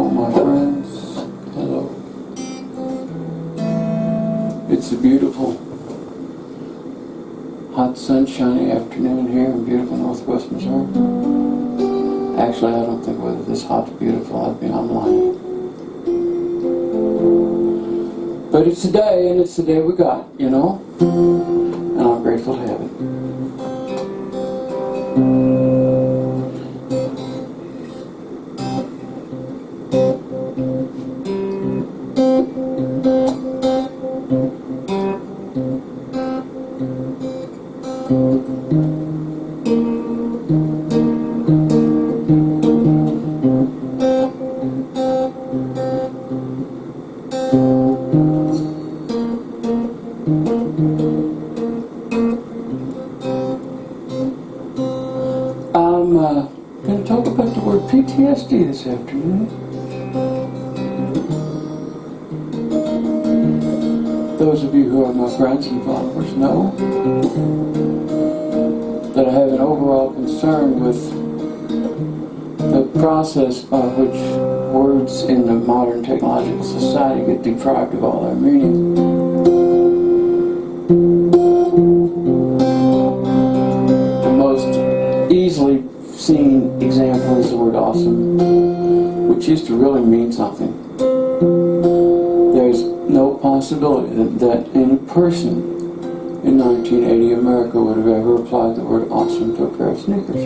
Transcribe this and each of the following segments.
Hello, my friends. Hello. It's a beautiful, hot, sunshiny afternoon here in beautiful northwest Missouri. Actually, I don't think whether this hot's beautiful. I'm lying. But it's a day, and it's the day we got, you know? And I'm grateful to have it. I'm going to talk about the word PTSD this afternoon. Those of you who are my friends and followers know that I have an overall concern with the process by which words in the modern technological society get deprived of all their meaning. The most easily seen example is the word awesome, which used to really mean something. There's no possibility that any person in 1980 America would have ever applied the word awesome to a pair of sneakers.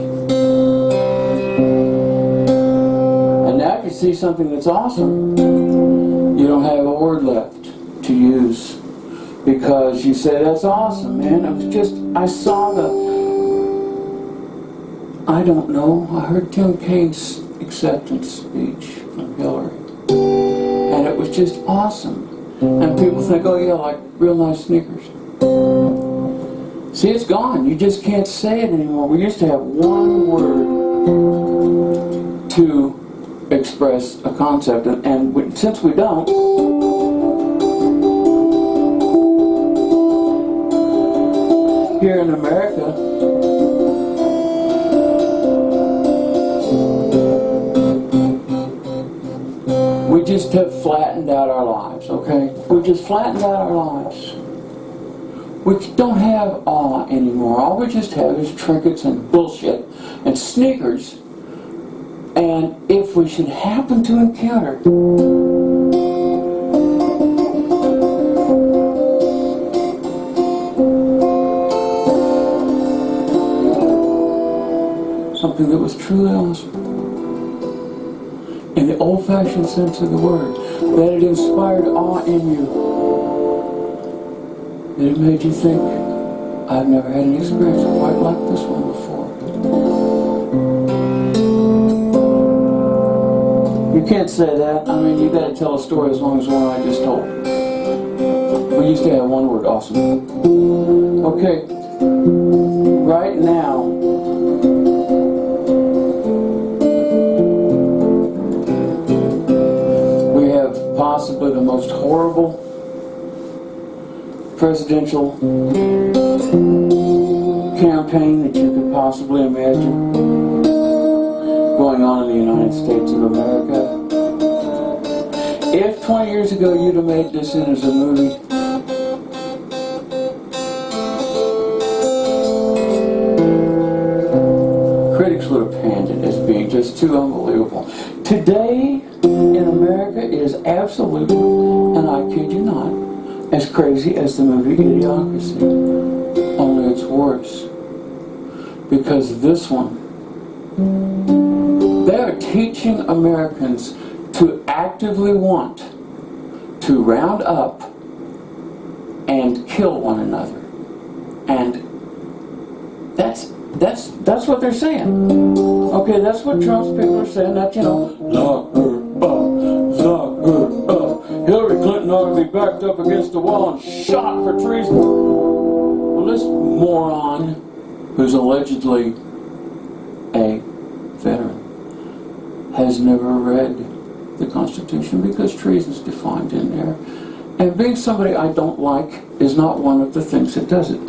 And now if you see something that's awesome, you don't have a word left to use because you say, that's awesome, man. It was just, I saw I don't know, I heard Tim Kaine's acceptance speech from Hillary. And it was just awesome. And people think, oh yeah, like real nice sneakers. See, it's gone. You just can't say it anymore. We used to have one word to express a concept, and since we don't, here in America, we just have flattened out our lives, okay? We've just flattened out our lives. We don't have awe anymore. All we just have is trinkets and bullshit and sneakers. And if we should happen to encounter something that was truly awesome, in the old-fashioned sense of the word, that it inspired awe in you, that it made you think, I've never had an experience quite like this one before. You can't say that. I mean, you got to tell a story as long as the one I just told. We used to have one word, awesome. Okay, right now, possibly the most horrible presidential campaign that you could possibly imagine going on in the United States of America. If 20 years ago you'd have made this in as a movie, critics would have panned it as being just too unbelievable. Today, in America, it is absolutely, and I kid you not, as crazy as the movie Idiocracy. Only it's worse. Because this one, they are teaching Americans to actively want to round up and kill one another. And that's what they're saying. Okay, that's what Trump's people are saying, that, you know, lock her up, lock her up. Hillary Clinton ought to be backed up against the wall and shot for treason. Well, this moron, who's allegedly a veteran, has never read the Constitution because treason's defined in there. And being somebody I don't like is not one of the things that does it.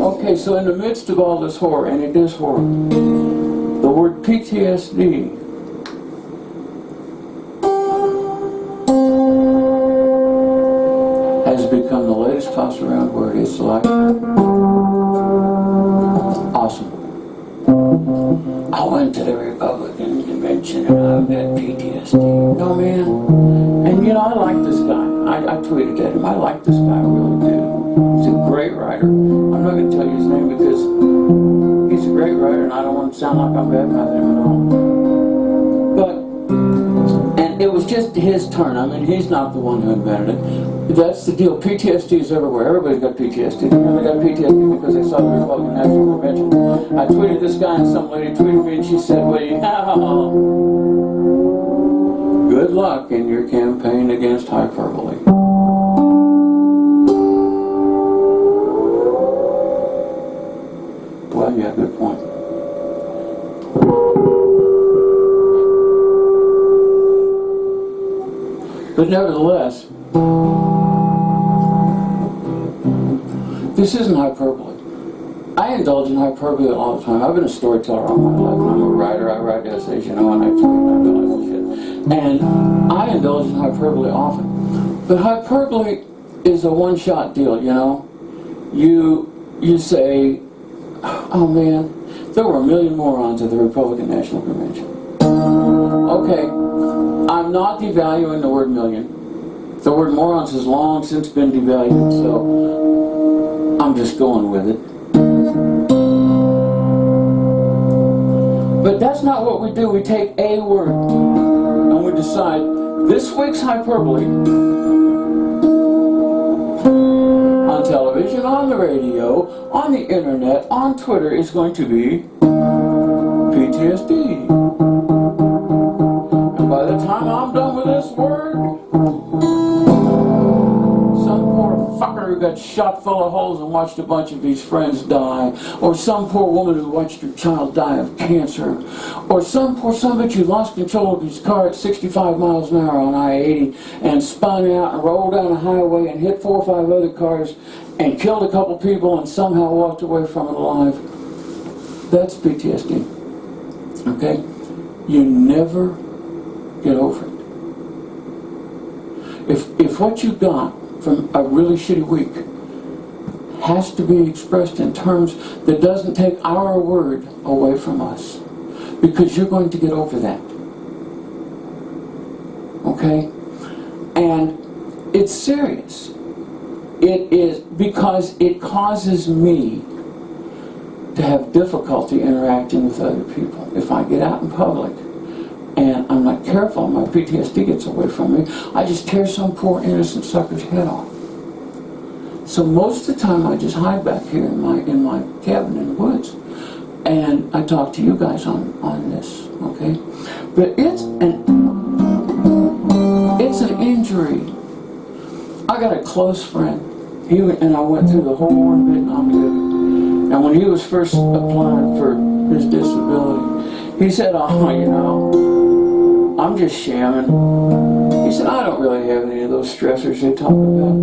Okay, so in the midst of all this horror, and it is horror, the word PTSD has become the latest toss around word. It's like awesome. I went to the Republican convention and I've got PTSD. No, man. And you know, I like this guy. I tweeted at him. I like this guy, I really do. He's a great writer. I'm not going to tell you his name because he's a great writer and I don't want to sound like I'm bad-mouthing him at all. But, and it was just his turn. I mean, he's not the one who invented it. That's the deal. PTSD is everywhere. Everybody's got PTSD. They got PTSD because they saw the Republican National Convention. I tweeted this guy and some lady tweeted me and she said, well, good luck in your campaign against hyperbole. Well, yeah, good point. But nevertheless, this isn't hyperbole. I indulge in hyperbole all the time. I've been a storyteller all my life. I'm a writer. I write essays, you know, and I tweet and I do all that shit. And I indulge in hyperbole often. But hyperbole is a one-shot deal, you know. You say, oh man, there were a million morons at the Republican National Convention. Okay, I'm not devaluing the word million. The word morons has long since been devalued, so I'm just going with it. But that's not what we do. We take a word and we decide this week's hyperbole on television, on the radio, on the internet, on Twitter is going to be PTSD. And by the time I'm done with this word, some poor fucker who got shot full of holes and watched a bunch of his friends die, or some poor woman who watched her child die of cancer, or some poor son of a bitch who lost control of his car at 65 miles an hour on I-80 and spun out and rolled down a highway and hit 4 or 5 other cars and killed a couple people and somehow walked away from it alive. That's PTSD. Okay? You never get over it. If what you got from a really shitty week has to be expressed in terms that doesn't take our word away from us, because you're going to get over that. Okay? And it's serious. It is because it causes me to have difficulty interacting with other people. If I get out in public and I'm not careful, my PTSD gets away from me, I just tear some poor innocent sucker's head off. So most of the time I just hide back here in my cabin in the woods. And I talk to you guys on this, okay? But it's an injury. I got a close friend. And I went through the whole one bit and I'm good. And when he was first applying for his disability, he said, oh, you know, I'm just shamming. He said, I don't really have any of those stressors they talk about.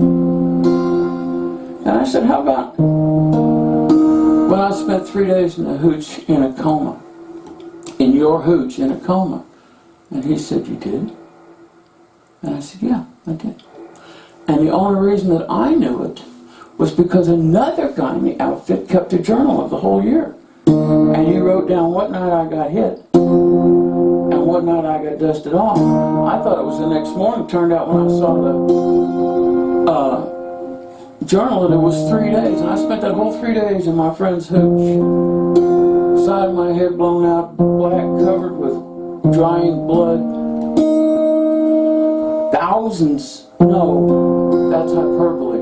And I said, how about when I spent 3 days in a hooch in a coma? In your hooch in a coma? And he said, you did? And I said, yeah, I did. And the only reason that I knew it was because another guy in the outfit kept a journal of the whole year. And he wrote down what night I got hit and what night I got dusted off. I thought it was the next morning. Turned out when I saw the journal that it was 3 days. And I spent that whole 3 days in my friend's hooch. Side of my head blown out, black, covered with drying blood. Thousands, no, that's hyperbole.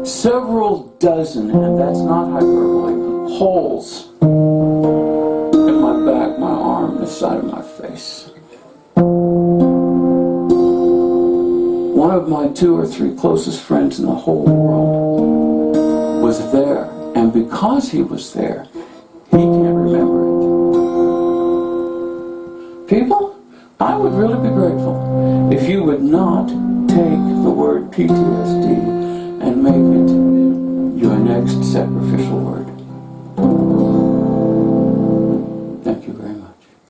Several dozen, and that's not hyperbole, holes in my back, my arm, the side of my face. One of my 2 or 3 closest friends in the whole world was there, and because he was there, he can't remember it. People, I would really be grateful if you would not take the word PTSD